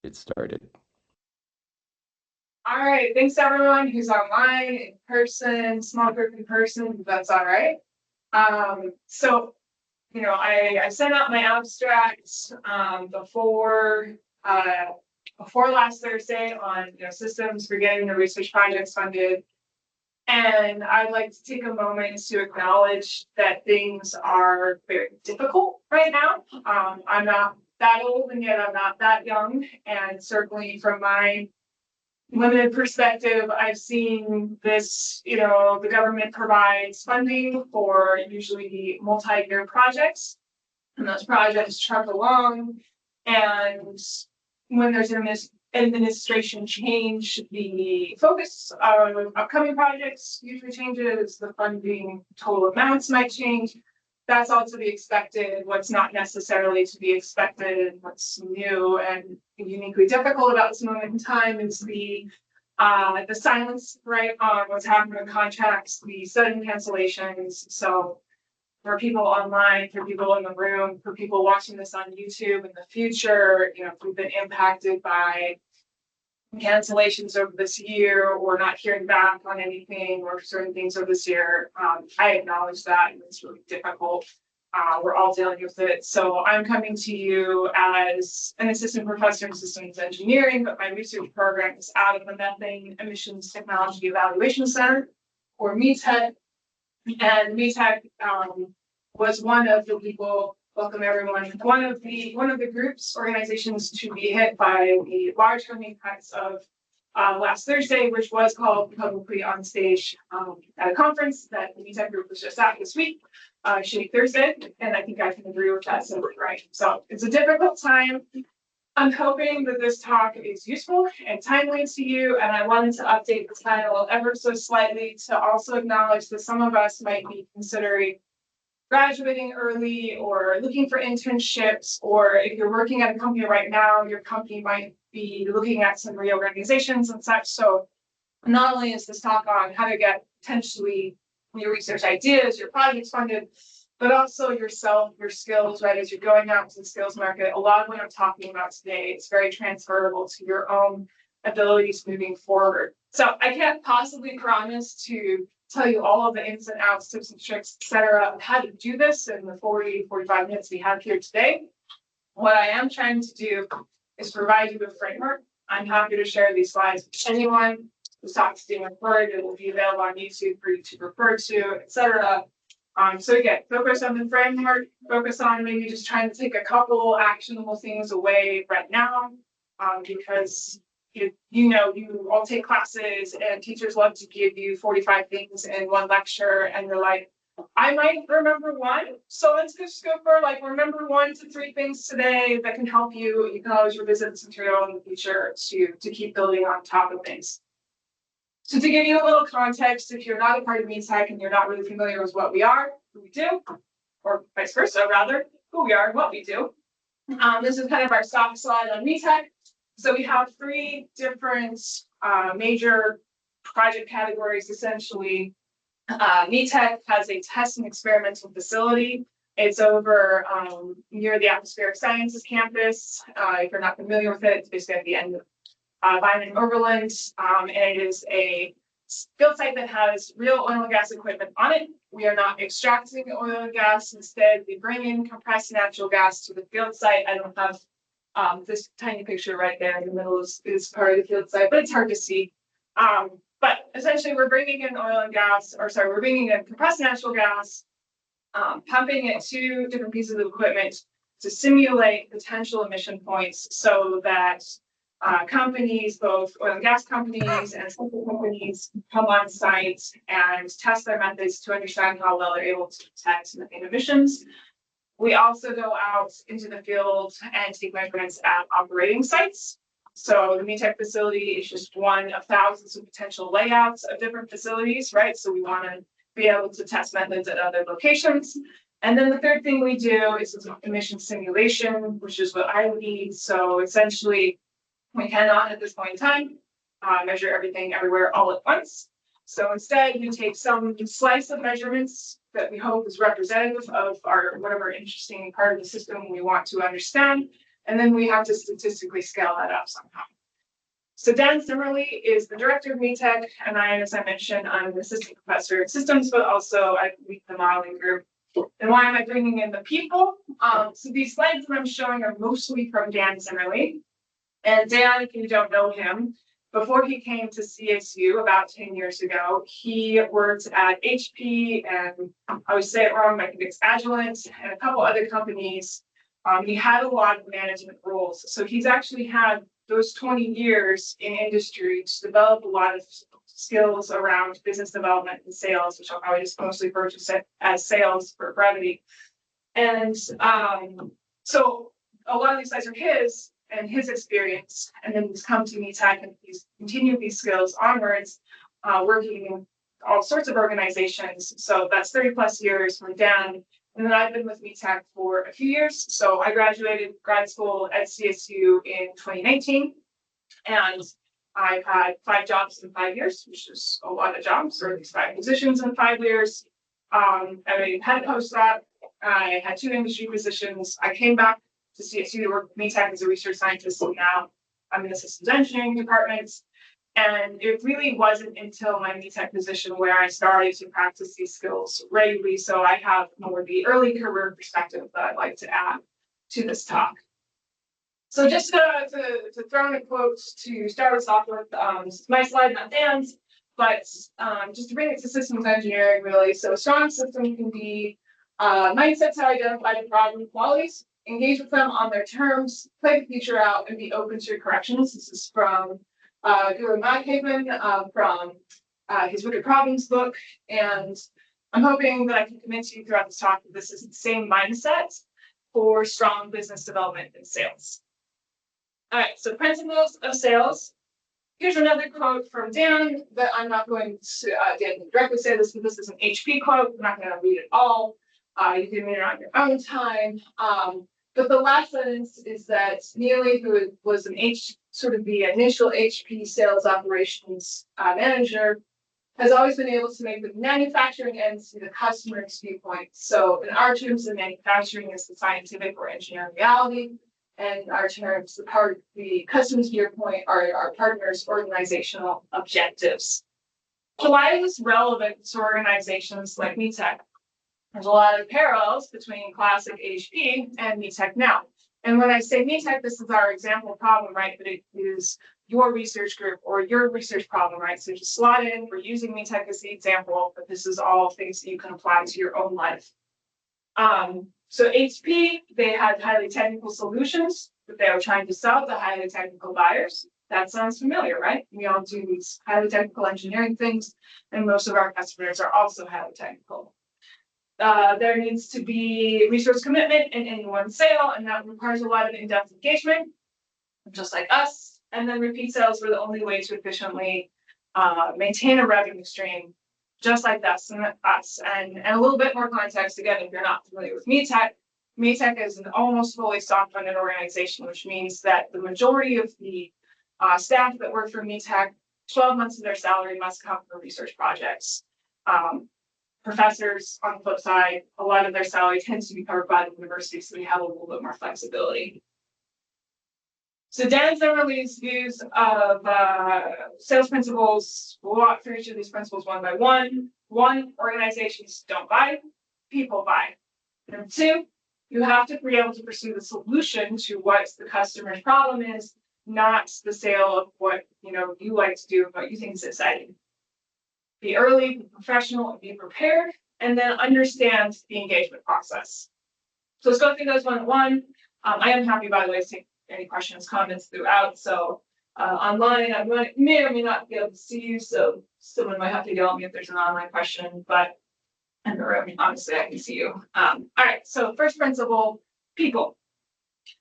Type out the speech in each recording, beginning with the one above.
get started. All right, thanks everyone who's online, in person, small group in person, that's all right. I sent out my abstracts before last Thursday on systems for getting the research projects funded. And I'd like to take a moment to acknowledge that things are very difficult right now. I'm not that old and yet I'm not that young. And certainly from my limited perspective, I've seen this, the government provides funding for usually multi-year projects, and those projects chug along. And when there's an administration change, the focus of upcoming projects usually changes, the funding total amounts might change. That's all to be expected. What's not necessarily to be expected, what's new and uniquely difficult about this moment in time is the silence, right, on what's happening in contracts, the sudden cancellations. So for people online, for people in the room, for people watching this on YouTube in the future, if we've been impacted by cancellations over this year or not hearing back on anything or certain things over this year, I acknowledge that it's really difficult. We're all dealing with it. So I'm coming to you as an assistant professor in systems engineering, but my research program is out of the Methane Emissions Technology Evaluation Center, or METEC. And METEC was one of the people, welcome everyone, one of the groups, organizations to be hit by the large funding cuts of last Thursday, which was called publicly on stage at a conference that the METEC group was just at this week, Shitty Thursday, and I think I can agree with that simply, right? So it's a difficult time. I'm hoping that this talk is useful and timely to you, and I wanted to update the title ever so slightly to also acknowledge that some of us might be considering graduating early or looking for internships, or if you're working at a company right now, your company might be looking at some reorganizations and such. So not only is this talk on how to get potentially your research ideas, your projects funded, but also yourself, your skills, right? As you're going out to the skills market, a lot of what I'm talking about today is very transferable to your own abilities moving forward. So I can't possibly promise to tell you all of the ins and outs, tips and tricks, etc., of how to do this in the 45 minutes we have here today. What I am trying to do is provide you a framework. I'm happy to share these slides with anyone whose talk is being recorded. It will be available on YouTube for you to refer to, etc. So again, focus on the framework, focus on maybe just trying to take a couple actionable things away right now, because you all take classes and teachers love to give you 45 things in one lecture and you're like, I might remember one. So let's just go for remember 1 to 3 things today that can help you. You can always revisit this material in the future to keep building on top of things. So to give you a little context, if you're not a part of METEC and you're not really familiar with what we are, who we do, or vice versa, rather, who we are and what we do. This is kind of our stock slide on METEC. So we have 3 different major project categories, essentially. METEC has a test and experimental facility. It's over near the Atmospheric Sciences campus. If you're not familiar with it, it's basically at the end of Vine and Overland, and it is a field site that has real oil and gas equipment on it. We are not extracting oil and gas. Instead, we bring in compressed natural gas to the field site. I don't have this tiny picture right there in the middle is part of the field site, but it's hard to see. But essentially, we're bringing in we're bringing in compressed natural gas, pumping it to different pieces of equipment to simulate potential emission points so that companies, both oil and gas companies and chemical companies, come on site and test their methods to understand how well they're able to detect methane emissions. We also go out into the field and take measurements at operating sites. So the METEC facility is just one of thousands of potential layouts of different facilities, right? So we want to be able to test methods at other locations. And then the third thing we do is emission simulation, which is what I lead. So essentially, we cannot at this point in time measure everything everywhere all at once. So instead, you take some slice of measurements that we hope is representative of our whatever interesting part of the system we want to understand, And then we have to statistically scale that up somehow. So Dan Zimmerle is the director of METEC, and as I mentioned, I'm an assistant professor of systems, but also I lead the modeling group. And why am I bringing in the people? So these slides that I'm showing are mostly from Dan Zimmerle. And Dan, if you don't know him, before he came to CSU about 10 years ago, he worked at HP and I always say it wrong, I think it's Agilent and a couple other companies. He had a lot of management roles. So he's actually had those 20 years in industry to develop a lot of skills around business development and sales, which I'll probably just mostly purchase it as sales for brevity. And so a lot of these guys are his and his experience, and then he's come to METEC and he's continued these skills onwards, working in all sorts of organizations. So that's 30 plus years from Dan. And then I've been with METEC for a few years. So I graduated grad school at CSU in 2019, and I've had 5 jobs in 5 years, which is a lot of jobs, or at least 5 positions in 5 years. I had a postdoc. I had 2 industry positions. I came back to CSU to work with METEC as a research scientist, and now I'm in the systems engineering department. And it really wasn't until my METEC position where I started to practice these skills regularly. So I have more of the early career perspective that I'd like to add to this talk. So just to throw in a quote to start us off with, this is my slide, not Dan's, but just to bring it to systems engineering, really. So a strong system can be mindsets how identify the problem qualities, engage with them on their terms, play the future out, and be open to corrections. This is from Guru Madhavan from his Wicked Problems book. And I'm hoping that I can convince you throughout this talk that this is the same mindset for strong business development and sales. All right, so principles of sales. Here's another quote from Dan that I'm not going to Dan directly say this, but this is an HP quote. I'm not going to read it all. You can read it on your own time. But the last sentence is that Neely, who was sort of the initial HP sales operations manager, has always been able to make the manufacturing end to the customer's viewpoint. So in our terms, the manufacturing is the scientific or engineering reality. And in our terms, the customer's viewpoint are our partners' organizational objectives. So why is this relevant to organizations like METEC? There's a lot of parallels between classic HP and METEC now. And when I say METEC, this is our example problem, right? But it is your research group or your research problem, right? So just slot in, we're using METEC as the example, but this is all things that you can apply to your own life. So HP, they had highly technical solutions that they were trying to sell to highly technical buyers. That sounds familiar, right? We all do these highly technical engineering things, and most of our customers are also highly technical. There needs to be resource commitment in any one sale, and that requires a lot of in-depth engagement, just like us. And then repeat sales were the only way to efficiently maintain a revenue stream, just like us. And a little bit more context, again, if you're not familiar with METEC, METEC is an almost fully stock-funded organization, which means that the majority of the staff that work for METEC, 12 months of their salary must come from research projects. Professors, on the flip side, a lot of their salary tends to be covered by the university, so we have a little bit more flexibility. So Dan Zimmerle's views of sales principles, we'll walk through each of these principles one by one. 1, organizations don't buy, people buy. Number 2, you have to be able to pursue the solution to what the customer's problem is, not the sale of what you like to do and what you think is exciting. Be early, be professional, and be prepared, and then understand the engagement process. So let's go through those one at one. I am happy, by the way, to take any questions, comments throughout. So online, I may or may not be able to see you, so someone might have to yell at me if there's an online question, but in the room, honestly, I can see you. All right, so first principle, people.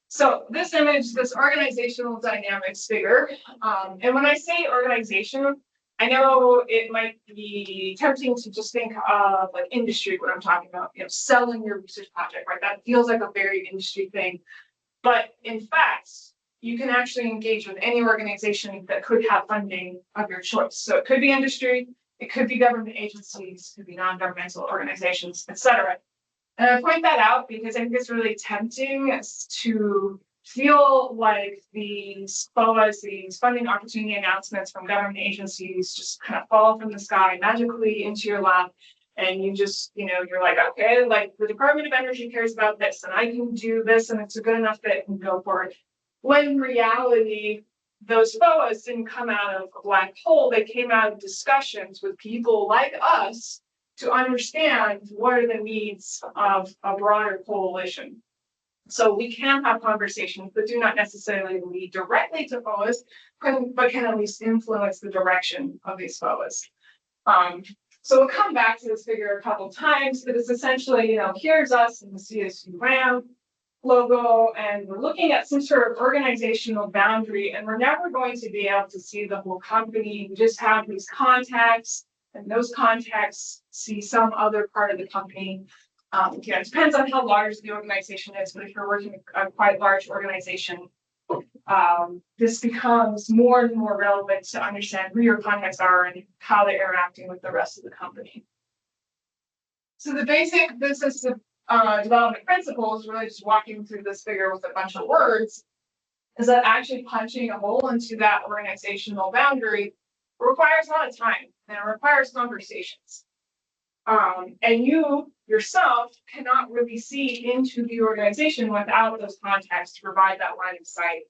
So this image, this organizational dynamics figure, and when I say organization, I know it might be tempting to just think of like industry when I'm talking about, selling your research project, right? That feels like a very industry thing. But in fact, you can actually engage with any organization that could have funding of your choice. So it could be industry, it could be government agencies, it could be non-governmental organizations, etc. And I point that out because I think it's really tempting to feel like these FOAs, these funding opportunity announcements from government agencies just kind of fall from the sky magically into your lap. And you just, you're like, okay, like the Department of Energy cares about this and I can do this and it's a good enough fit and go for it. When in reality, those FOAs didn't come out of a black hole. They came out of discussions with people like us to understand what are the needs of a broader coalition. So we can have conversations that do not necessarily lead directly to FOAs, but can at least influence the direction of these FOAs. So we'll come back to this figure a couple times, but it's essentially, here's us in the CSU RAM logo, and we're looking at some sort of organizational boundary, and we're never going to be able to see the whole company. We just have these contacts, and those contacts see some other part of the company. It depends on how large the organization is, but if you're working with a quite large organization, this becomes more and more relevant to understand who your contacts are and how they're interacting with the rest of the company. So the basic business development principles, really just walking through this figure with a bunch of words, is that actually punching a hole into that organizational boundary requires a lot of time and it requires conversations. And you yourself cannot really see into the organization without those contacts to provide that line of sight.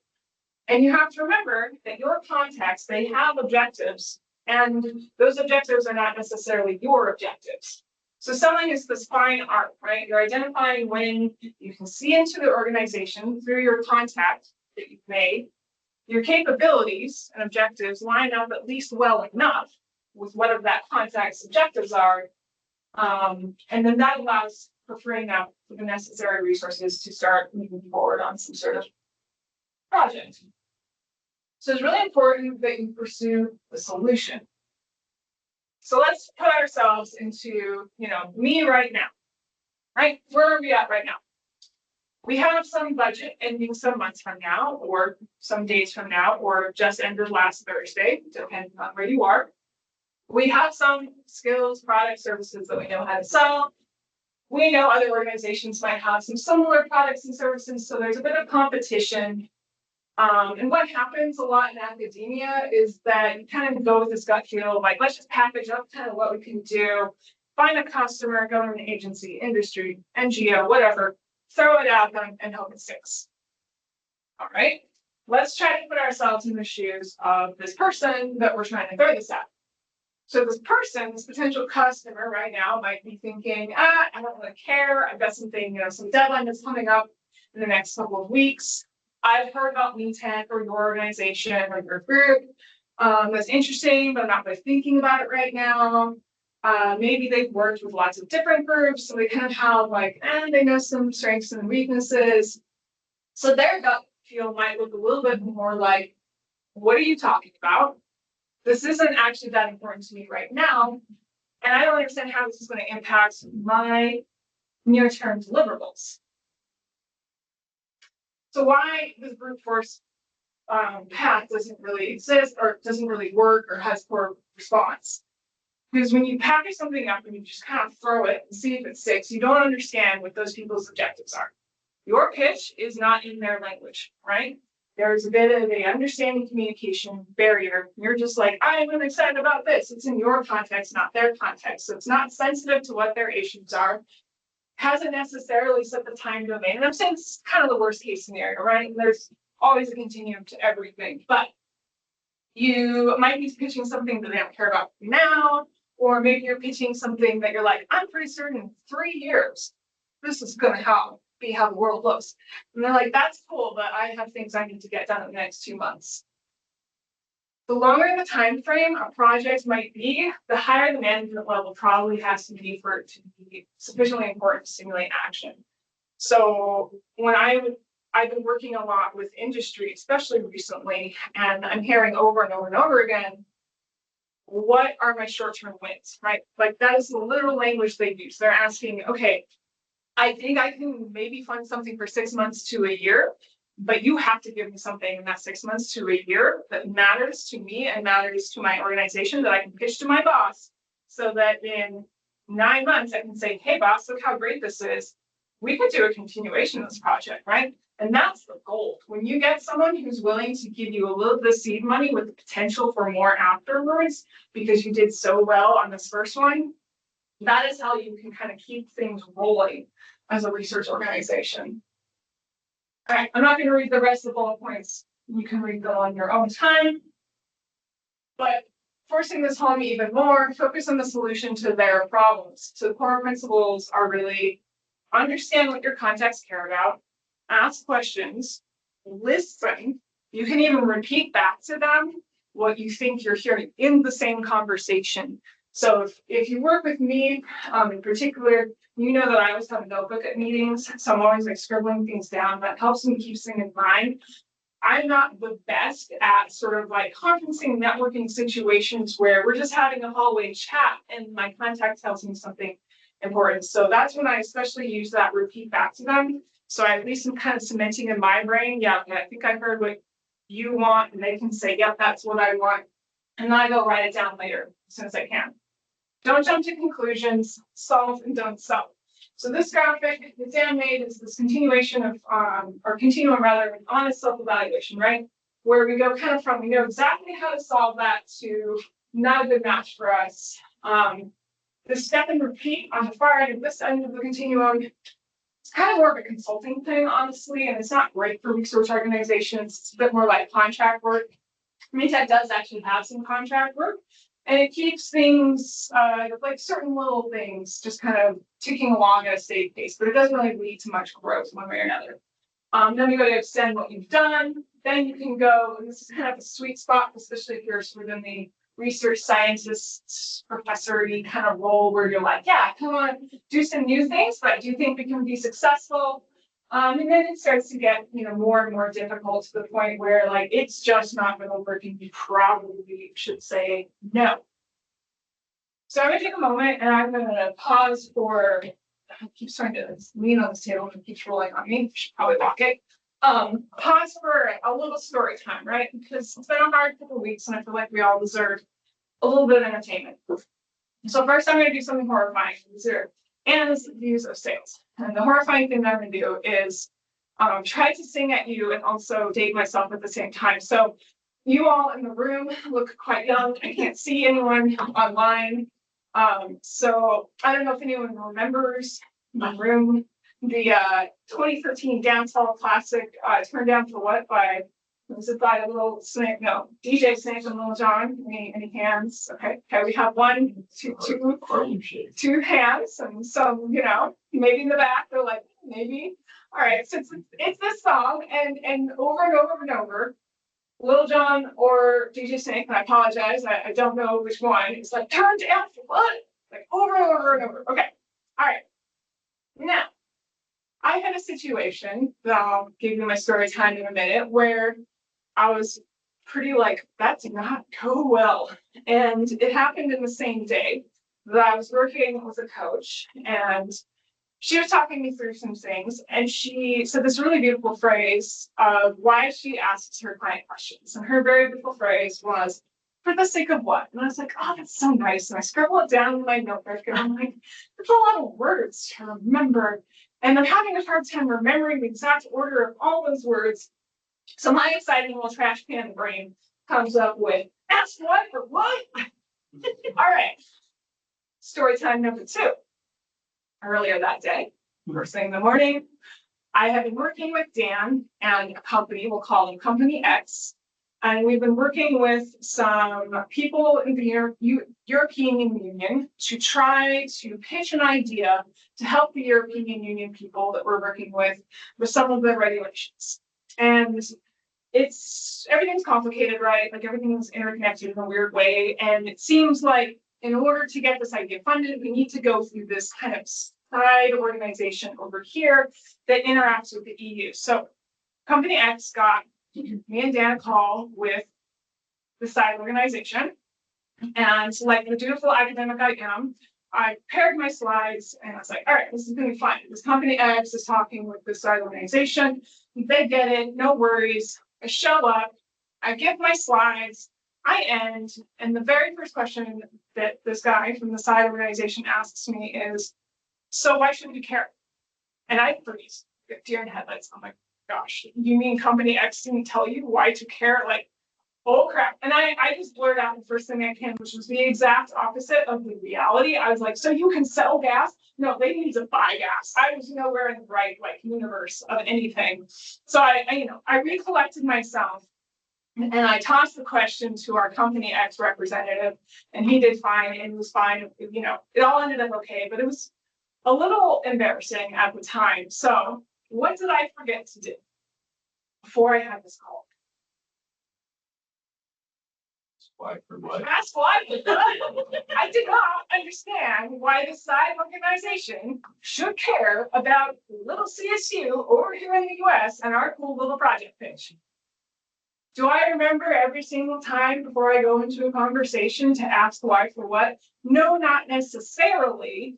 And you have to remember that your contacts, they have objectives, and those objectives are not necessarily your objectives. So selling is this fine art, right? You're identifying when you can see into the organization through your contact that you've made, your capabilities and objectives line up at least well enough with whatever that contact's objectives are. And then that allows for freeing up the necessary resources to start moving forward on some sort of project. So it's really important that you pursue the solution. So let's put ourselves into, me right now, right? Where are we at right now? We have some budget ending some months from now, or some days from now, or just ended last Thursday, depending on where you are. We have some skills, products, services that we know how to sell. We know other organizations might have some similar products and services, so there's a bit of competition. And what happens a lot in academia is that you kind of go with this gut feel, like, let's just package up kind of what we can do, find a customer, government agency, industry, NGO, whatever, throw it at them and hope it sticks. All right, let's try to put ourselves in the shoes of this person that we're trying to throw this at. So this person, this potential customer right now might be thinking, I don't really care. I've got something, some deadline that's coming up in the next couple of weeks. I've heard about METEC or your organization or your group. That's interesting, but I'm not really thinking about it right now. Maybe they've worked with lots of different groups, so they kind of have they know some strengths and weaknesses. So their gut feel might look a little bit more like, what are you talking about? This isn't actually that important to me right now, and I don't understand how this is going to impact my near-term deliverables. So why this brute force path doesn't really exist or doesn't really work or has poor response. Because when you package something up and you just kind of throw it and see if it sticks, you don't understand what those people's objectives are. Your pitch is not in their language, right? There's a bit of a understanding communication barrier. You're just like, I'm really excited about this. It's in your context, not their context. So it's not sensitive to what their issues are. Hasn't necessarily set the time domain. And I'm saying this is kind of the worst case scenario, right? And there's always a continuum to everything. But you might be pitching something that they don't care about now, or maybe you're pitching something that you're like, I'm pretty certain in 3 years, this is going to be how the world looks. And they're like, that's cool, but I have things I need to get done in the next 2 months. The longer the time frame a project might be, the higher the management level probably has to be for it to be sufficiently important to stimulate action. So when I've been working a lot with industry, especially recently, and I'm hearing over and over and over again, what are my short-term wins, right? Like that is the literal language they use. They're asking, okay, I think I can maybe fund something for 6 months to a year, but you have to give me something in that 6 months to a year that matters to me and matters to my organization that I can pitch to my boss so that in 9 months I can say, hey boss, look how great this is. we could do a continuation of this project, right? And that's the goal. When you get someone who's willing to give you a little bit of seed money with the potential for more afterwards, because you did so well on this first one, that is how you can kind of keep things rolling as a research organization. All right, I'm not going to read the rest of the bullet points. You can read them on your own time. But forcing this home even more, focus on the solution to their problems. So the core principles are really understand what your contacts care about, ask questions, listen. You can even repeat back to them what you think you're hearing in the same conversation. So if you work with me in particular, you know that I always have a notebook at meetings. So I'm always like scribbling things down. That helps me keep things in mind. I'm not the best at sort of like conferencing networking situations where we're just having a hallway chat and my contact tells me something important. So that's when I especially use that repeat back to them. So I at least am kind of cementing in my brain, yeah, I think I heard what you want, and they can say, yep, that's what I want. And then I go write it down later as soon as I can. Don't jump to conclusions, solve and don't solve. So this graphic that Dan made is this continuation of, or continuum rather, honest self-evaluation, right? Where we go kind of from, we know exactly how to solve that to not a good match for us. The step and repeat on the far end of this end of the continuum, it's kind of more of a consulting thing, honestly, and it's not great for research organizations. It's a bit more like contract work. METEC does actually have some contract work, and it keeps things like certain little things just kind of ticking along at a steady pace, but it doesn't really lead to much growth one way or another. Then we go to extend what you've done. Then you can go, and this is kind of a sweet spot, especially if you're within the research scientist, professor-y kind of role where you're like, yeah, I want to do some new things, but I do think we can be successful. And then it starts to get, more and more difficult to the point where like it's just not going to work, and you probably should say no. So I'm going to take a moment and I'm going to pause for. I keep trying to lean on this table and it keeps rolling on me. Should probably lock it. Pause for a little story time, right? Because it's been a hard couple of weeks and I feel like we all deserve a little bit of entertainment. So first I'm going to do something horrifying. These are Anna's views of sales. And the horrifying thing that I'm going to do is try to sing at you and also date myself at the same time. So you all in the room look quite young. I can't see anyone online. So I don't know if anyone remembers my room. The 2013 dancehall classic, Turned Down for What was it by Little Snake? No, DJ Snake and Lil Jon. Any hands? Okay, we have one, two hands, and some, maybe in the back, they're like, maybe. All right, so it's this song, and over and over and over, Lil Jon or DJ Snake, and I apologize, I don't know which one, it's like, turned down for what? Like over and over and over. Okay, all right. Now, I had a situation that I'll give you my story time in a minute where I was pretty like, that did not go well. And it happened in the same day that I was working with a coach, and she was talking me through some things, and she said this really beautiful phrase of why she asks her client questions. And her very beautiful phrase was, for the sake of what? And I was like, oh, that's so nice. And I scribble it down in my notebook, and I'm like, there's a lot of words to remember. And I'm having a hard time remembering the exact order of all those words. So my exciting little trash can brain comes up with, ask what for what? All right. Story time number 2. Earlier that day, first thing in the morning, I have been working with Dan and a company, we'll call them Company X. And we've been working with some people in the European Union to try to pitch an idea to help the European Union people that we're working with some of the regulations. And everything's complicated, right? Like everything's interconnected in a weird way. And it seems like in order to get this idea funded, we need to go through this kind of side organization over here that interacts with the EU. So Company X got me and Dan a call with the side organization. And like the dutiful academic I am, I prepared my slides and I was like, all right, this is going to be fine. This Company X is talking with this side organization. They get it, no worries. I show up, I give my slides, I end, and the very first question that this guy from the side organization asks me is, so why should we care? And I freeze, deer in headlights. I'm like, gosh, you mean company X didn't tell you why to care? Like, oh crap. And I just blurred out the first thing I can, which was the exact opposite of the reality. I was like, so you can sell gas? No, they need to buy gas. I was nowhere in the right universe of anything. So I recollected myself and I tossed the question to our company X representative, and he did fine and it was fine. It all ended up okay, but it was a little embarrassing at the time. So what did I forget to do before I had this call? Why for what? Ask why for what? I did not understand why the side organization should care about little CSU over here in the US and our cool little project pitch. Do I remember every single time before I go into a conversation to ask why for what? No, not necessarily,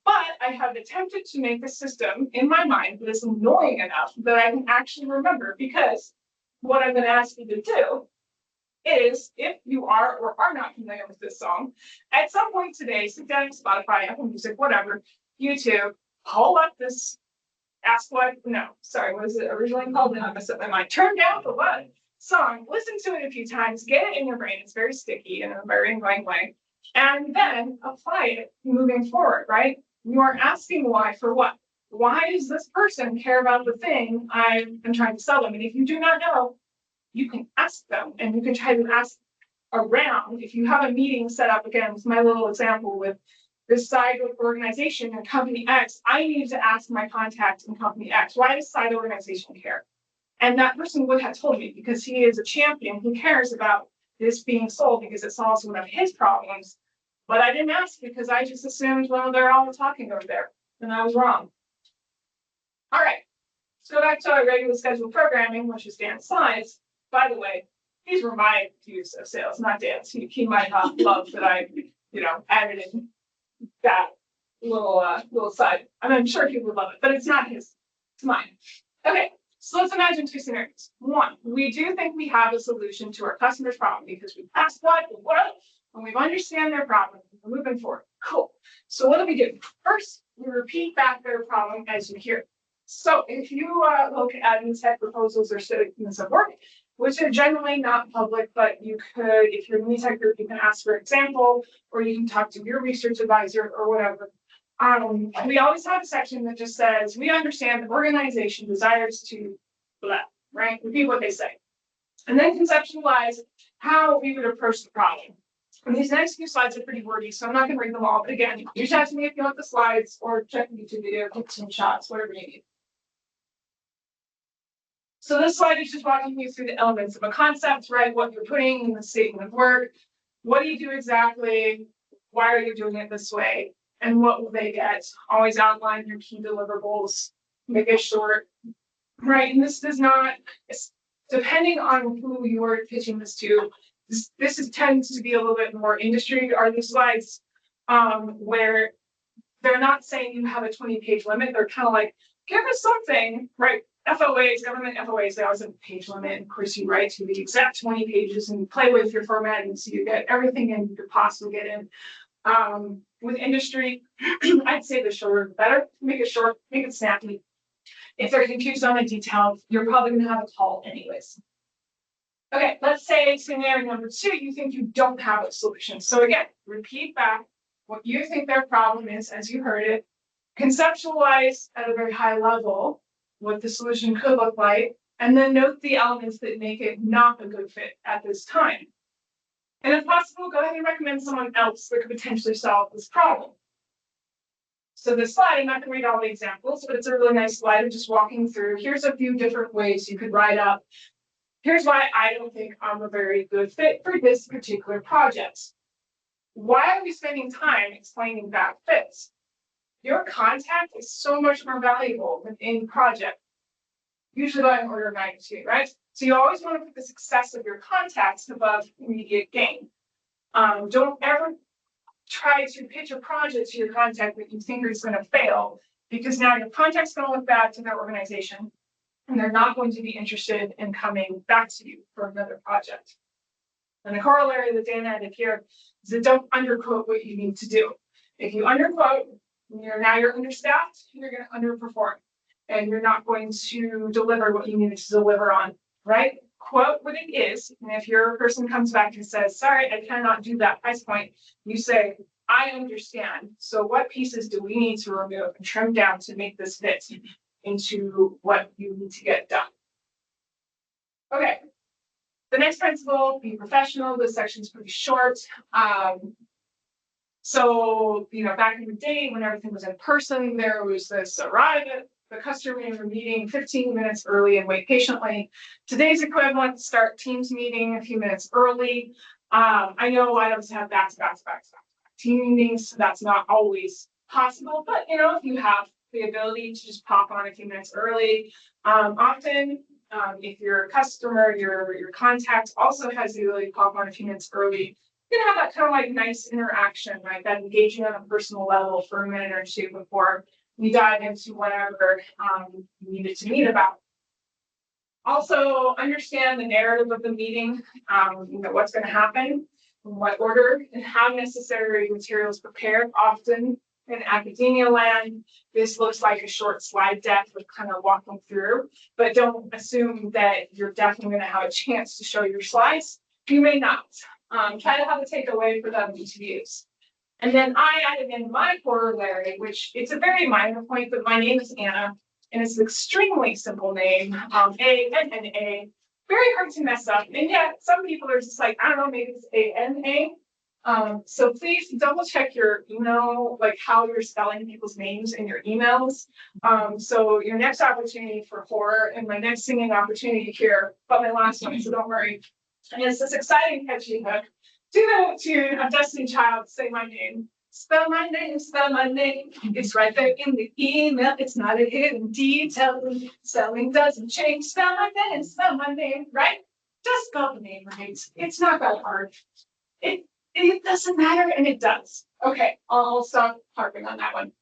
but I have attempted to make a system in my mind that is annoying enough that I can actually remember, because what I'm going to ask you to do is, if you are or are not familiar with this song, at some point today, sit down on Spotify, Apple Music, whatever, YouTube, pull up this what is it originally called? And I messed up my mind. Turn down for what? Song, listen to it a few times, get it in your brain. It's very sticky in a very annoying way, and then apply it moving forward, right? You are asking why for what? Why does this person care about the thing I am trying to sell them? And if you do not know, you can ask them, and you can try to ask around. If you have a meeting set up, again, with my little example with this side organization and company X, I need to ask my contact in company X, why does side organization care? And that person would have told me, because he is a champion. He cares about this being sold because it solves one of his problems. But I didn't ask because I just assumed, well, they're all talking over there. And I was wrong. All right, let's go back to our regular scheduled programming, which is Dan's slides. By the way, these were my views of sales, not Dan's. He might not love that I, added in that little side. I'm sure he would love it, but it's not his. It's mine. Okay. So let's imagine two scenarios. One, we do think we have a solution to our customer's problem because we've asked what, and we understand their problem. We're moving forward. Cool. So what do we do? First, we repeat back their problem as you hear it. So if you look at METEC proposals or statements of work, which are generally not public, but you could, if you're in the METEC group, you can ask for example, or you can talk to your research advisor or whatever. We always have a section that just says, we understand the organization desires to blah, right? Repeat what they say. And then conceptualize how we would approach the problem. And these next few slides are pretty wordy, so I'm not going to read them all. But again, reach out to me if you want the slides, or check the YouTube video, take some shots, whatever you need. So this slide is just walking you through the elements of a concept, right? What you're putting in the statement of work. What do you do exactly? Why are you doing it this way? And what will they get? Always outline your key deliverables, make it short, right? And this does not, depending on who you are pitching this to, this tends to be a little bit more industry. Are these slides where they're not saying you have a 20-page limit? They're kind of like, give us something, right? FOAs, government FOAs, they always have a page limit. Of course, you write to the exact 20 pages and play with your formatting so you get everything in you could possibly get in. With industry, I'd say the shorter the better. Make it short, make it snappy. If they're confused on the detail, you're probably going to have a call anyways. Okay, let's say scenario number 2, you think you don't have a solution. So again, repeat back what you think their problem is as you heard it. Conceptualize at a very high level what the solution could look like, and then note the elements that make it not a good fit at this time. And if possible, go ahead and recommend someone else that could potentially solve this problem. So this slide, I'm not going to read all the examples, but it's a really nice slide of just walking through. Here's a few different ways you could write up. Here's why I don't think I'm a very good fit for this particular project. Why are we spending time explaining bad fits? Your contact is so much more valuable than any project, usually by an order of magnitude, right? So you always want to put the success of your contacts above immediate gain. Don't ever try to pitch a project to your contact that you think is going to fail, because now your contact's going to look bad to their organization, and they're not going to be interested in coming back to you for another project. And the corollary that Dan added here is that don't underquote what you need to do. If you underquote, you're understaffed, you're going to underperform. and you're not going to deliver what you needed to deliver on, right? Quote what it is, and if your person comes back and says, sorry, I cannot do that price point, you say, I understand. So what pieces do we need to remove and trim down to make this fit into what you need to get done? Okay. The next principle, be professional. This section is pretty short. So, back in the day when everything was in person, there was this arrive at the customer meeting 15 minutes early and wait patiently. Today's equivalent, start Teams meeting a few minutes early. I know I don't have back-to-back team meetings, so that's not always possible, but if you have the ability to just pop on a few minutes early, often if your customer, your contact also has the ability to pop on a few minutes early, you can have that kind of like nice interaction, right? That engaging on a personal level for a minute or two before we dive into whatever you needed to meet about. Also, understand the narrative of the meeting, what's going to happen, in what order, and how necessary materials prepared. Often in academia land, this looks like a short slide deck with kind of walking through, but don't assume that you're definitely going to have a chance to show your slides. You may not. Try to have a takeaway for them to use. And then I added in my corollary, which it's a very minor point, but my name is Anna, and it's an extremely simple name, A-N-N-A, very hard to mess up. And yet some people are just like, I don't know, maybe it's A-N-A. So please double check your email, like how you're spelling people's names in your emails. So your next opportunity for horror and my next singing opportunity here, but my last one, so don't worry. And it's this exciting catchy hook. Do the tune of Destiny Child, say my name. Spell my name, spell my name. It's right there in the email. It's not a hidden detail. Spelling doesn't change. Spell my name, right? Just spell the name right. It's not that hard. It doesn't matter, and it does. Okay, I'll stop harping on that one.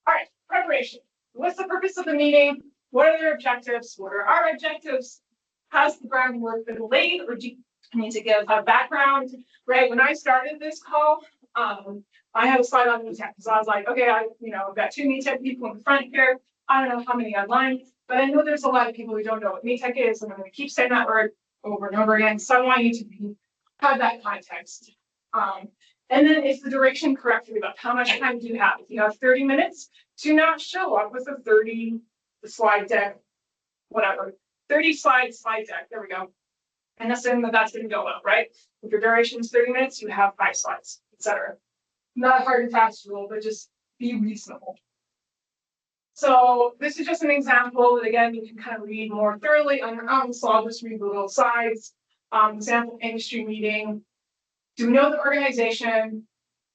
All right, preparation. What's the purpose of the meeting? What are their objectives? What are our objectives? Has the groundwork been laid, or do you need to give a background? Right, when I started this call, I had a slide on METEC, so I was like, okay, I've got 2 METEC people in the front here. I don't know how many online, but I know there's a lot of people who don't know what METEC is, and I'm going to keep saying that word over and over again. So I want you to have that context. And then is the duration correct for you? About how much time do you have? If you have 30 minutes, do not show up with a 30 slide deck, whatever. 30 slide deck, there we go. And assume that that's going to go well, right? If your duration is 30 minutes, you have 5 slides, etc. Not a hard and fast rule, but just be reasonable. So this is just an example that, again, you can kind of read more thoroughly on your own, so I'll just read the little sides. Example, industry meeting. Do we know the organization?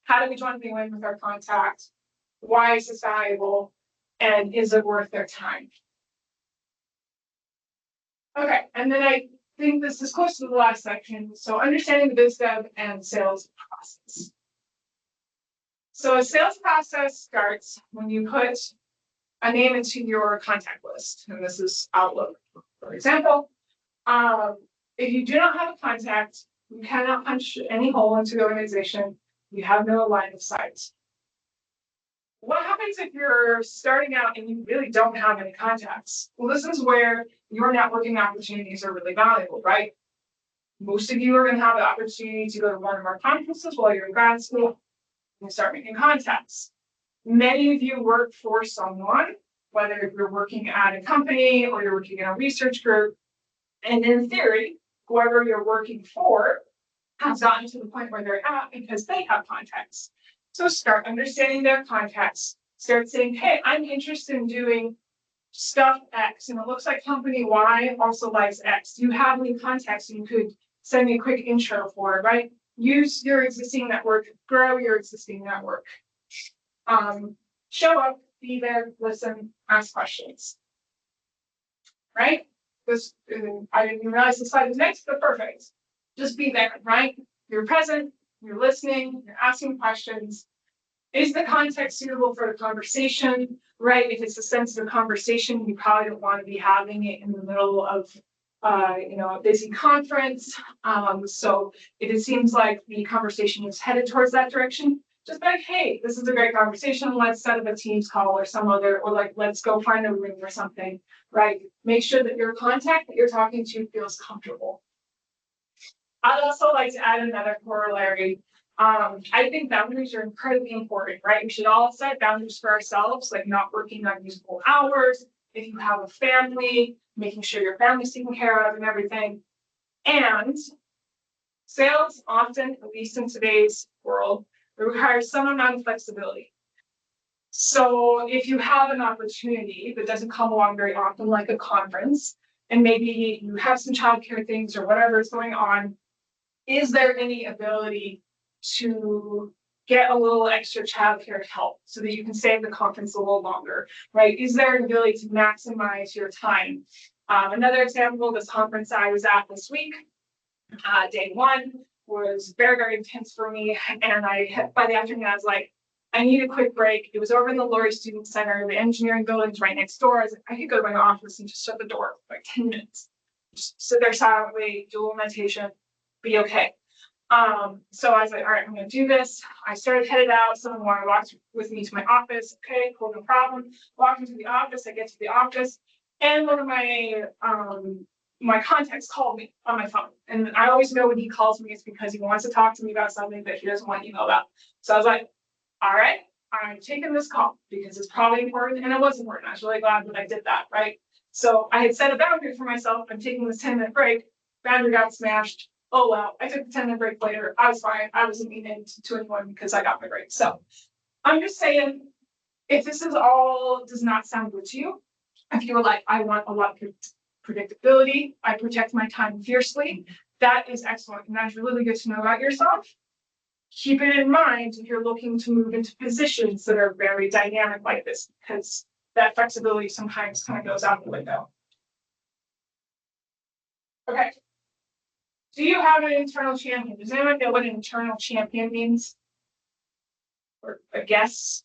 How do we jointly win with our contact? Why is this valuable? And is it worth their time? Okay, and then I think this is close to the last section. So understanding the biz dev and sales process. So a sales process starts when you put a name into your contact list. And this is Outlook, for example. If you do not have a contact, you cannot punch any hole into the organization. You have no line of sight. What happens if you're starting out and you really don't have any contacts? Well, this is where your networking opportunities are really valuable, right? Most of you are going to have the opportunity to go to one of our conferences while you're in grad school and start making contacts. Many of you work for someone, whether you're working at a company or you're working in a research group. And in theory, whoever you're working for has gotten to the point where they're at because they have contacts. So start understanding their contacts. Start saying, hey, I'm interested in doing stuff X, and it looks like company Y also likes X. Do you have any contacts you could send me a quick intro for, right? Use your existing network, grow your existing network. Show up, be there, listen, ask questions. Right? This, I didn't even realize the slide was next, but perfect. Just be there, right? You're present, you're listening, you're asking questions. Is the context suitable for the conversation, right? If it's a sensitive conversation, you probably don't want to be having it in the middle of, a busy conference. So if it seems like the conversation is headed towards that direction, just like, hey, this is a great conversation. Let's set up a Teams call or some other, or like, let's go find a room or something, right? Make sure that your contact that you're talking to feels comfortable. I'd also like to add another corollary. I think boundaries are incredibly important, right? We should all set boundaries for ourselves, like not working unusable hours. If you have a family, making sure your family's taken care of and everything. And sales often, at least in today's world, requires some amount of flexibility. So if you have an opportunity that doesn't come along very often, like a conference, and maybe you have some childcare things or whatever is going on, is there any ability to get a little extra childcare help so that you can stay at the conference a little longer, right? Is there an ability to maximize your time? Another example, this conference I was at this week, day one was very, very intense for me. And by the afternoon, I was like, I need a quick break. It was over in the Laurie Student Center. The engineering building's right next door. I was like, I could go to my office and just shut the door for like 10 minutes. Just sit there silently, do a little meditation, be okay. So I was like, all right, I'm gonna do this. I started headed out. Someone wanted to walk with me to my office. Okay, cool, no problem. Walk into the office, I get to the office, and one of my contacts called me on my phone. And I always know when he calls me, it's because he wants to talk to me about something that he doesn't want you to know about. So I was like, all right, I'm taking this call because it's probably important, and it was important. I was really glad that I did that, right? So I had set a boundary for myself. I'm taking this 10-minute break. Boundary got smashed. Oh, well, I took the 10-minute break later. I was fine. I wasn't meaning to anyone because I got my break. So I'm just saying, if this is all does not sound good to you, if you were like, I want a lot of predictability, I protect my time fiercely, that is excellent. And that's really good to know about yourself. Keep it in mind if you're looking to move into positions that are very dynamic like this, because that flexibility sometimes kind of goes out the window. Okay. Do you have an internal champion? Does anyone know what an internal champion means? Or a guess?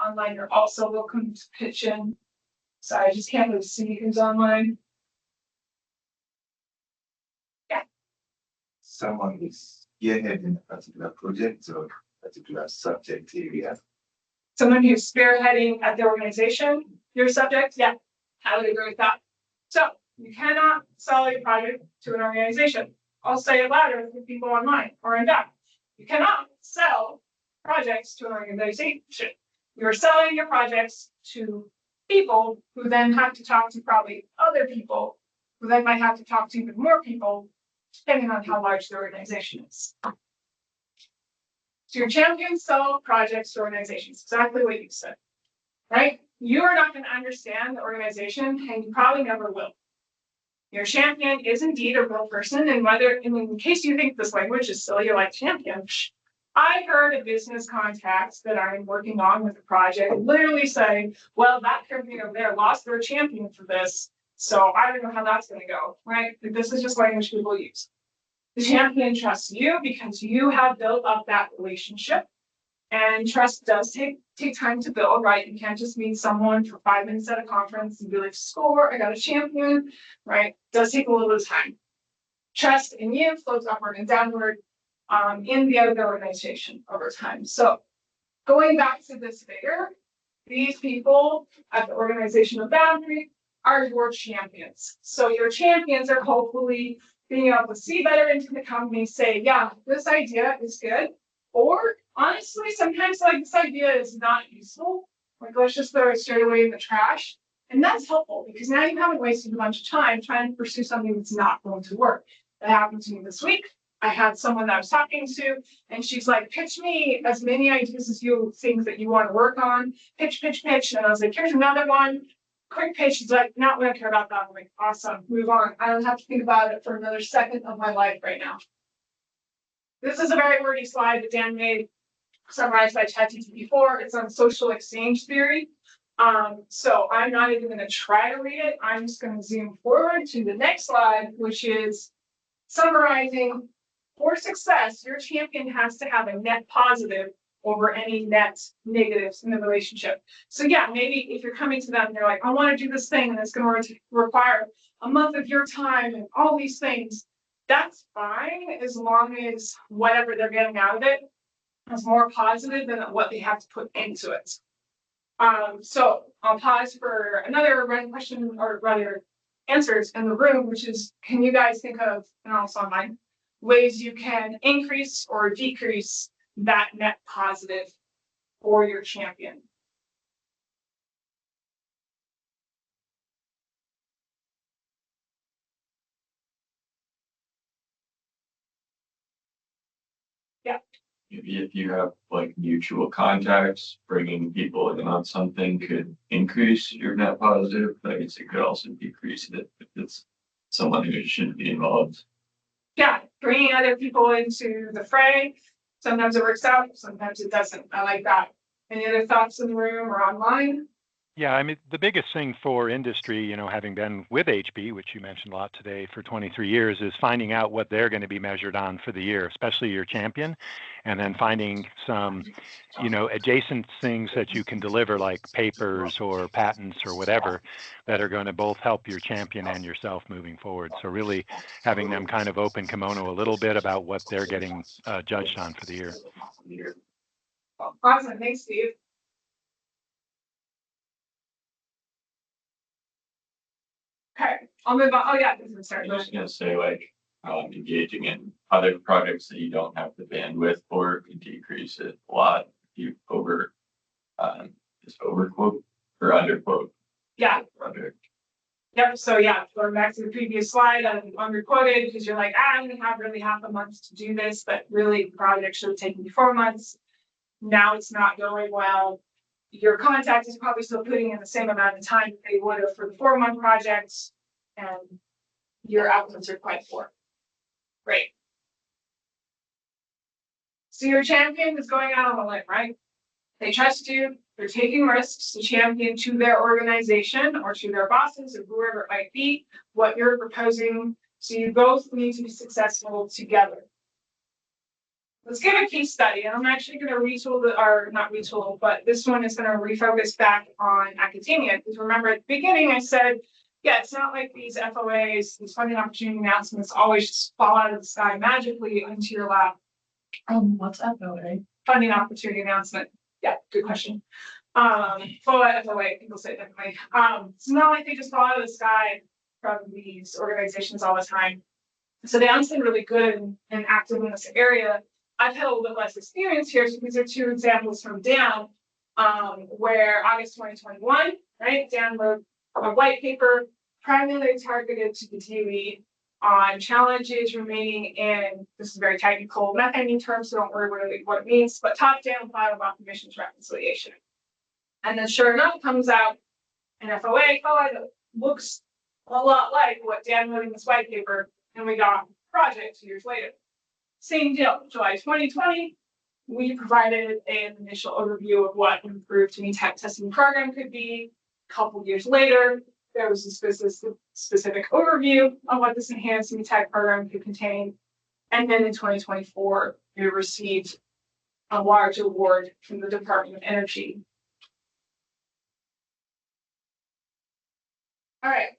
Online, you're also welcome to pitch in. Sorry, I just can't really see who's online. Yeah. Someone is spearheading a particular project or particular subject area. Someone who's spearheading at the organization, your subject, yeah, I would agree with that. So you cannot sell a project to an organization. I'll say it louder for people online or in depth. You cannot sell projects to an organization. You're selling your projects to people who then have to talk to probably other people who then might have to talk to even more people, depending on how large the organization is. So your champions sell projects to organizations, exactly what you said, right? You are not going to understand the organization, and you probably never will. Your champion is indeed a real person, and whether, in case you think this language is silly, you're like champion. I heard a business contact that I'm working on with a project literally say, well, that company over there lost their champion for this, so I don't know how that's going to go, right? This is just language people use. The champion trusts you because you have built up that relationship, and trust does take time to build, right? You can't just meet someone for 5 minutes at a conference and be like, score, I got a champion, right? It does take a little bit of time. Trust in you flows upward and downward in the other organization over time. So going back to this figure, these people at the organizational boundary are your champions. So your champions are hopefully being able to see better into the company, say, yeah, this idea is good. Or honestly, sometimes like this idea is not useful. Like, let's just throw it straight away in the trash. And that's helpful because now you haven't wasted a bunch of time trying to pursue something that's not going to work. That happened to me this week. I had someone that I was talking to, and she's like, pitch me as many ideas as you think that you want to work on. Pitch. And I was like, here's another one. Quick pitch. She's like, no, we don't care about that. I'm like, awesome, move on. I don't have to think about it for another second of my life right now. This is a very wordy slide that Dan made, summarized by ChatGPT-4. It's on social exchange theory. So I'm not even going to try to read it. I'm just going to zoom forward to the next slide, which is summarizing. For success, your champion has to have a net positive over any net negatives in the relationship. So yeah, maybe if you're coming to them and they're like, I want to do this thing and it's going to require a month of your time and all these things, that's fine as long as whatever they're getting out of it is more positive than what they have to put into it. So I'll pause for another random question, or rather answers in the room, which is, can you guys think of, and also online, ways you can increase or decrease that net positive for your champion? Yeah. Maybe if you have like mutual contacts, bringing people in on something could increase your net positive, but I guess it could also decrease it if it's someone who shouldn't be involved. Yeah, bringing other people into the fray. Sometimes it works out, sometimes it doesn't. I like that. Any other thoughts in the room or online? Yeah, I mean, the biggest thing for industry, you know, having been with HB, which you mentioned a lot today for 23 years, is finding out what they're going to be measured on for the year, especially your champion, and then finding some, you know, adjacent things that you can deliver, like papers or patents or whatever, that are going to both help your champion and yourself moving forward. So really having them kind of open kimono a little bit about what they're getting judged on for the year. Awesome, thanks, Steve. Okay, I'll move on. Oh yeah, this is I'm just gonna say, like, engaging in other projects that you don't have the bandwidth for can decrease it a lot. If you just overquote or underquote. Yeah. Project. Yep. So yeah, going back to the previous slide, I'm underquoted because you're like, I'm gonna have really half a month to do this, but really the project should have taken me 4 months. Now it's not going well. Your contact is probably still putting in the same amount of time that they would have for the 4-month projects, and your outcomes are quite poor. Great. So your champion is going out on a limb, right? They trust you, they're taking risks to champion to their organization or to their bosses or whoever it might be what you're proposing. So you both need to be successful together. Let's give a case study. And I'm actually going to retool or not retool, but this one is going to refocus back on academia. Because remember at the beginning I said, yeah, it's not like these FOAs, these funding opportunity announcements always just fall out of the sky magically into your lap. What's FOA? Funding opportunity announcement. Yeah, good question. FOA, people say it differently. It's not like they just fall out of the sky from these organizations all the time. So Dan's been really good and active in this area. I've had a little bit less experience here, so these are 2 examples from Dan, where August 2021, right, Dan wrote a white paper primarily targeted to the DOE on challenges remaining in, this is very technical, methane terms, so don't worry what it means, but top-down bottom-up emissions reconciliation. And then sure enough, comes out an FOA that looks a lot like what Dan wrote in this white paper, and we got a project 2 years later. Same deal, July 2020, we provided an initial overview of what an improved METEC testing program could be. A couple years later, there was a specific overview of what this enhanced METEC program could contain. And then in 2024, we received a large award from the Department of Energy. All right.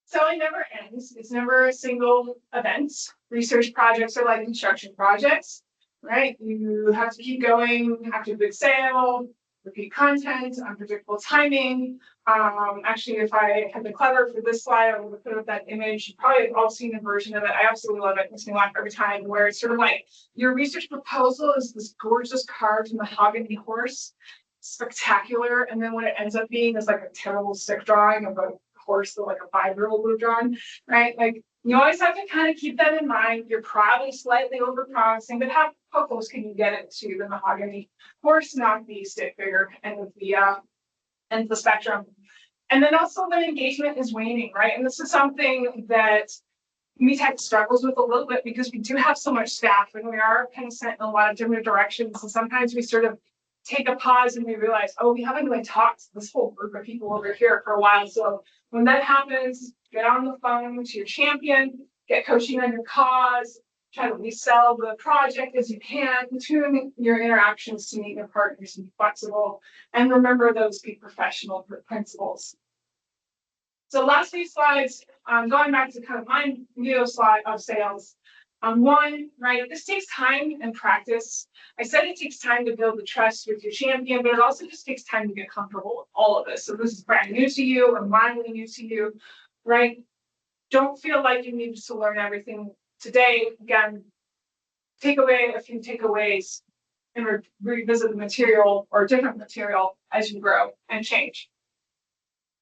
Selling never ends. It's never a single event. Research projects are like construction projects, right? You have to keep going after a big sale, repeat content, unpredictable timing. Actually, if I had been clever for this slide, I would have put up that image. You probably have all seen a version of it. I absolutely love it. It makes me laugh every time, where it's sort of like your research proposal is this gorgeous carved mahogany horse, spectacular, and then what it ends up being is like a terrible stick drawing of a horse that like a 5-year-old would have drawn, right? Like you always have to kind of keep that in mind. You're probably slightly over promising, but how close can you get it to the mahogany horse, not the stick figure and the spectrum? And then also the engagement is waning, right? And this is something that METEC struggles with a little bit because we do have so much staff and we are kind of sent in a lot of different directions. And sometimes we sort of take a pause and we realize, oh, we haven't really talked to this whole group of people over here for a while. So when that happens, get on the phone to your champion, get coaching on your cause, try to resell the project as you can, tune your interactions to meet your partners and be flexible. And remember those be professional principles. So last few slides, going back to kind of my video slide of sales, One, right, this takes time and practice. I said it takes time to build the trust with your champion, but it also just takes time to get comfortable with all of this. So this is brand new to you or mildly new to you, right? Don't feel like you need to learn everything today. Again, take away a few takeaways and revisit the material or different material as you grow and change.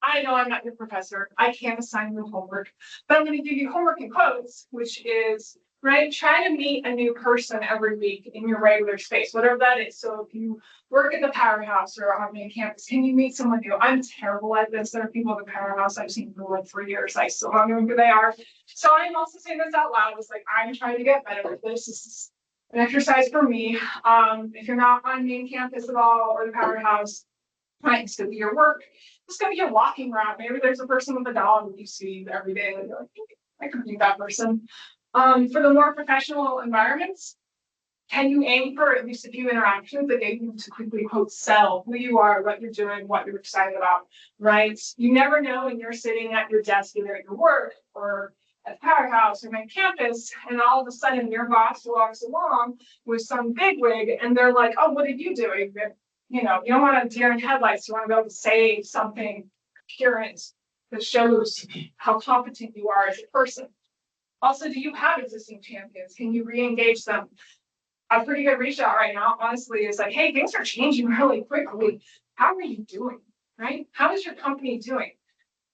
I know I'm not your professor. I can't assign you homework, but I'm going to give you homework in quotes, which is, right, try to meet a new person every week in your regular space, whatever that is. So if you work at the powerhouse or on main campus, can you meet someone new? I'm terrible at this. There are people at the powerhouse I've seen for like 3 years. I still don't know who they are. So I'm also saying this out loud. It's like, I'm trying to get better at this. This is an exercise for me. If you're not on main campus at all or the powerhouse, right, it's going to be your work. It's going to be your walking route. Maybe there's a person with a dog that you see every day and you're like, I could be that person. For the more professional environments, can you aim for at least a few interactions that get you to quickly quote sell who you are, what you're doing, what you're excited about, right? You never know when you're sitting at your desk, either at your work or at the powerhouse or main campus, and all of a sudden your boss walks along with some bigwig and they're like, oh, what are you doing? You know, you don't want to deer in headlights. You want to be able to say something coherent that shows how competent you are as a person. Also, do you have existing champions? Can you re-engage them? A pretty good reach out right now, honestly, is like, hey, things are changing really quickly. How are you doing, right? How is your company doing?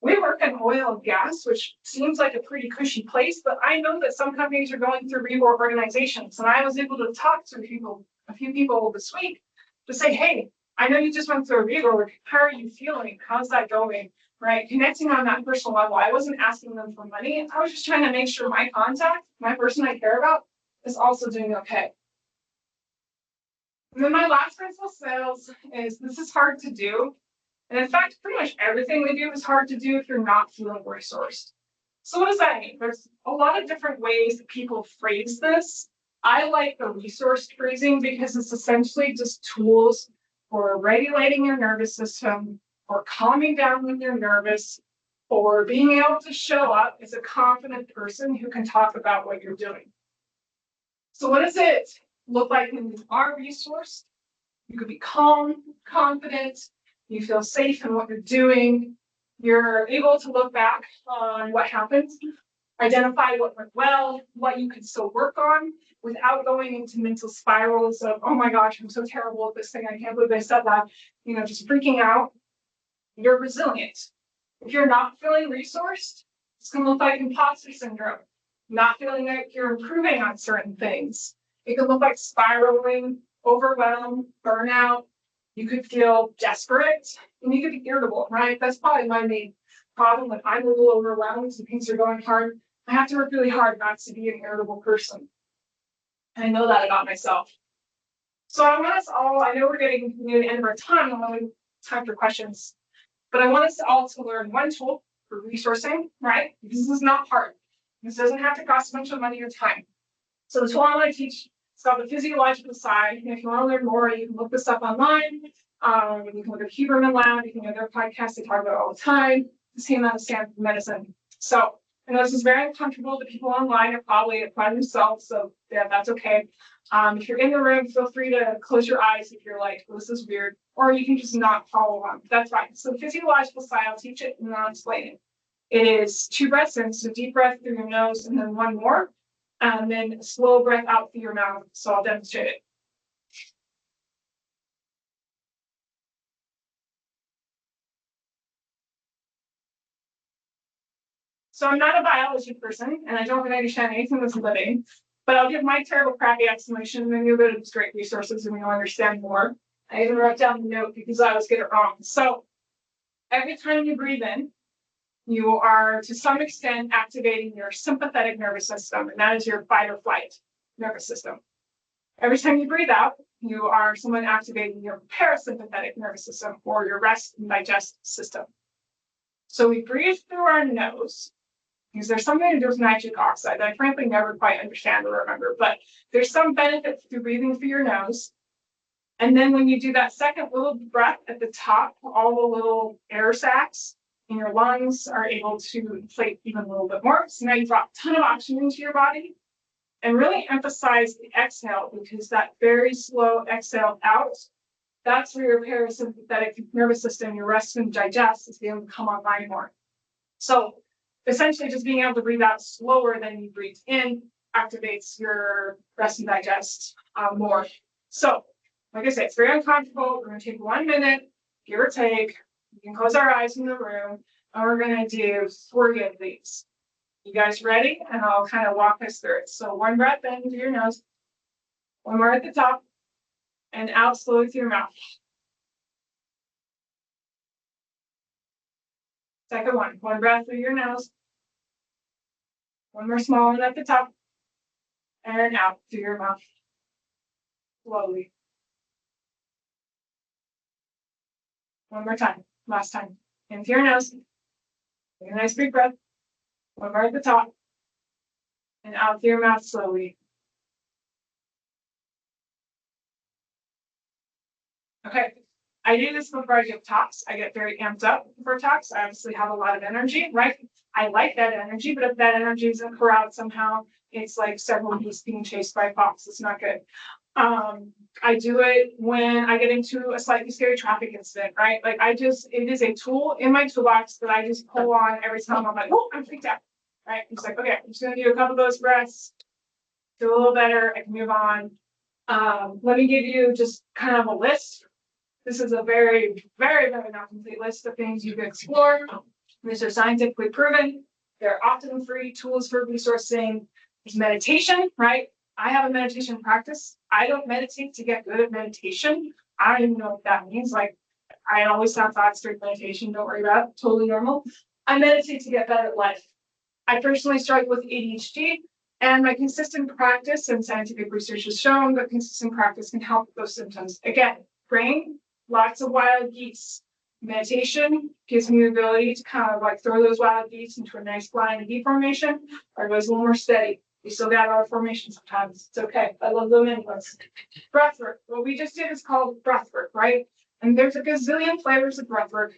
We work in oil and gas, which seems like a pretty cushy place, but I know that some companies are going through reorganizations, and I was able to talk to a few people this week to say, hey, I know you just went through a reorg. How are you feeling? How's that going? Right? Connecting on that personal level. I wasn't asking them for money. I was just trying to make sure my contact, my person I care about, is also doing okay. And then my last principle of sales is this is hard to do. And in fact, pretty much everything we do is hard to do if you're not feeling resourced. So what does that mean? There's a lot of different ways that people phrase this. I like the resourced phrasing because it's essentially just tools for regulating your nervous system, or calming down when you're nervous, or being able to show up as a confident person who can talk about what you're doing. So what does it look like when you are resourced? You could be calm, confident, you feel safe in what you're doing, you're able to look back on what happened, identify what went well, what you could still work on without going into mental spirals of, oh my gosh, I'm so terrible at this thing, I can't believe I said that, just freaking out. You're resilient. If you're not feeling resourced, it's going to look like imposter syndrome, not feeling like you're improving on certain things. It could look like spiraling, overwhelmed, burnout. You could feel desperate, and you could be irritable, right? That's probably my main problem. When I'm a little overwhelmed and things are going hard, I have to work really hard not to be an irritable person. And I know that about myself. So I want us all, I know we're getting near the end of our time, I'm only time for questions, but I want us all to learn one tool for resourcing, right? This is not hard. This doesn't have to cost a bunch of money or time. So the tool I want to teach, it's called the physiological side. And if you want to learn more, you can look this up online. You can look at Huberman Lab, you can go to their podcast, they talk about it all the time. This came out of Stanford Medicine. So I know this is very uncomfortable. The people online are probably by themselves, so yeah, that's okay. If you're in the room, feel free to close your eyes if you're like, well, this is weird, or you can just not follow along. That's fine. So the physiological side, I'll teach it and I'll explain it. It is 2 breaths in, so deep breath through your nose and then one more, and then slow breath out through your mouth. So I'll demonstrate it. So I'm not a biology person, and I don't really understand anything that's living, but I'll give my terrible, crappy explanation, and then you'll go to these great resources and you'll understand more. I even wrote down the note because I always get it wrong. So every time you breathe in, you are to some extent activating your sympathetic nervous system, and that is your fight or flight nervous system. Every time you breathe out, you are somewhat activating your parasympathetic nervous system, or your rest and digest system. So we breathe through our nose, because there's something to do with nitric oxide that I frankly never quite understand or remember, but there's some benefit through breathing through your nose. And then when you do that second little breath at the top, all the little air sacs in your lungs are able to inflate even a little bit more. So now you brought a ton of oxygen into your body. and really emphasize the exhale, because that very slow exhale out, that's where your parasympathetic nervous system, your rest and digest, is being able to come online more. So essentially just being able to breathe out slower than you breathe in activates your rest and digest more. So like I said, it's very uncomfortable. We're going to take 1 minute, give or take. We can close our eyes in the room, and we're going to do 3 of these. You guys ready? And I'll kind of walk us through it. So 1 breath in through your nose, 1 more at the top, and out slowly through your mouth. Second one, 1 breath through your nose, 1 more small one at the top, and out through your mouth, slowly. 1 more time, last time. In through your nose, take a nice big breath, 1 more at the top, and out through your mouth slowly. Okay, I do this before I give talks. I get very amped up for talks. I obviously have a lot of energy, right? I like that energy, but if that energy isn't corralled somehow, it's like several geese being chased by a fox. It's not good. I do it when I get into a slightly scary traffic incident, right? Like it is a tool in my toolbox that I just pull on every time I'm like, oh, I'm freaked out, right? I'm just like, okay, I'm just gonna do a couple of those breaths, feel a little better, I can move on. Let me give you just kind of a list. This is a very, very, very not complete list of things you can explore. These are scientifically proven. They're often free tools for resourcing. There's meditation, right? I have a meditation practice. I don't meditate to get good at meditation. I don't even know what that means. Like, I always have thoughts during meditation. Don't worry about it. Totally normal. I meditate to get better at life. I personally struggle with ADHD, and my consistent practice, and scientific research has shown that consistent practice can help with those symptoms. Again, brain, lots of wild geese. Meditation gives me the ability to kind of like throw those wild geese into a nice flying V formation, or it goes a little more steady. We still got our formation sometimes. It's okay. I love them anyways. Breath work. What we just did is called breath work, right? And there's a gazillion flavors of breath work.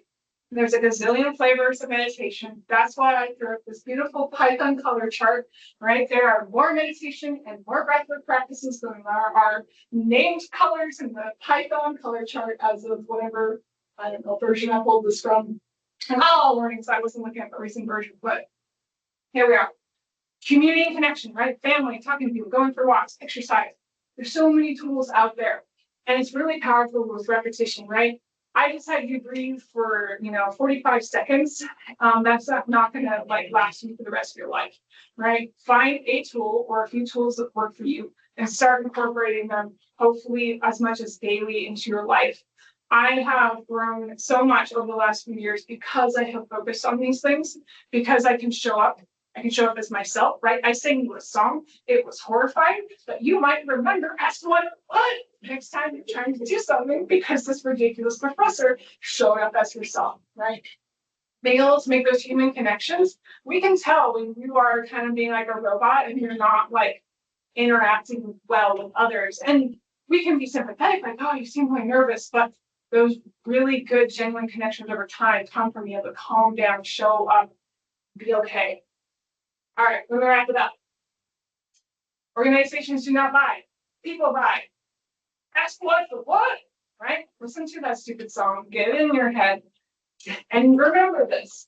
There's a gazillion flavors of meditation. That's why I threw up this beautiful Python color chart, right? There are more meditation and more breathwork practices than there are named colors in the Python color chart as of whatever, I don't know, version I pulled this from. And all learning, so I wasn't looking at the recent version, but here we are. Community and connection, right? Family, talking to people, going for walks, exercise. There's so many tools out there. And it's really powerful with repetition, right? I just had you breathe for 45 seconds. That's not gonna like last you for the rest of your life, right? Find a tool or a few tools that work for you and start incorporating them, hopefully as much as daily, into your life. I have grown so much over the last few years because I have focused on these things, because I can show up. I can show up as myself, right? I sang you a song. It was horrifying, but you might remember as to what it was next time you're trying to do something, because this ridiculous professor showed up as yourself, right? Being able to make those human connections, we can tell when you are kind of being like a robot and you're not like interacting well with others. And we can be sympathetic, like, oh, you seem really nervous, but those really good, genuine connections over time come from being able to calm down, show up, be okay. All right, we're gonna wrap it up. Organizations do not buy. People buy. Ask what for what, right? Listen to that stupid song, get it in your head, and remember this.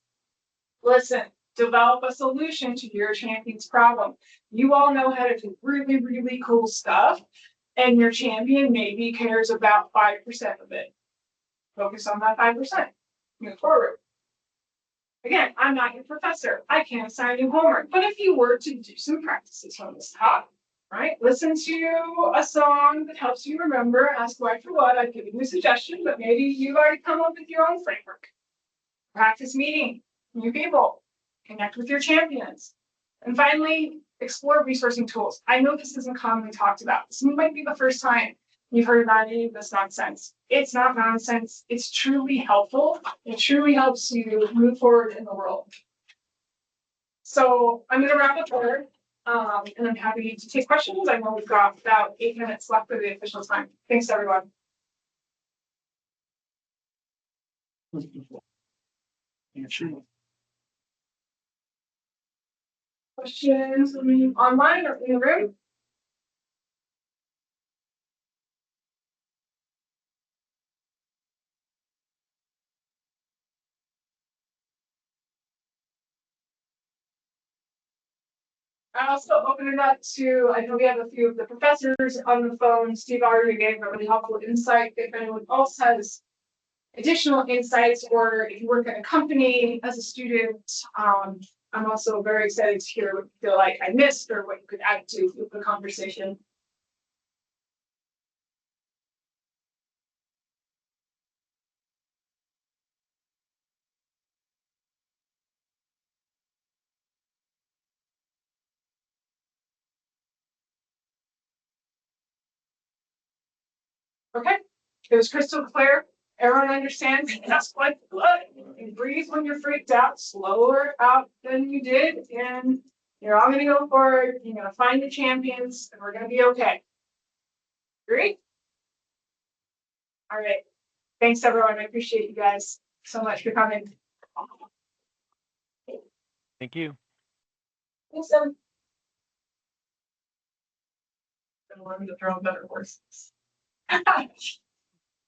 Listen, develop a solution to your champion's problem. You all know how to do really, really cool stuff, and your champion maybe cares about 5% of it. Focus on that 5%. Move forward. Again, I'm not your professor. I can't assign you homework. But if you were to do some practices on this top, right? Listen to a song that helps you remember, ask why for what. I've given you a suggestion, but maybe you've already come up with your own framework. Practice meeting new people. Connect with your champions. And finally, explore resourcing tools. I know this isn't commonly talked about. This might be the first time you've heard about any of this nonsense. It's not nonsense. It's truly helpful. It truly helps you move forward in the world. So I'm going to wrap up there, and I'm happy to take questions. I know we've got about 8 minutes left for the official time. Thanks, everyone. Questions online or in the room? I also open it up to, I know we have a few of the professors on the phone. Steve already gave a really helpful insight. If anyone else has additional insights, or if you work at a company as a student, I'm also very excited to hear what you feel like I missed or what you could add to the conversation. Okay, it was crystal clear. Everyone understands that's what and breathe when you're freaked out, slower out than you did, and you're all gonna go forward. You're gonna find the champions, and we're gonna be okay. Great. All right. Thanks, everyone. I appreciate you guys so much for coming. Thank you. Thanks, I wanted to throw better horses.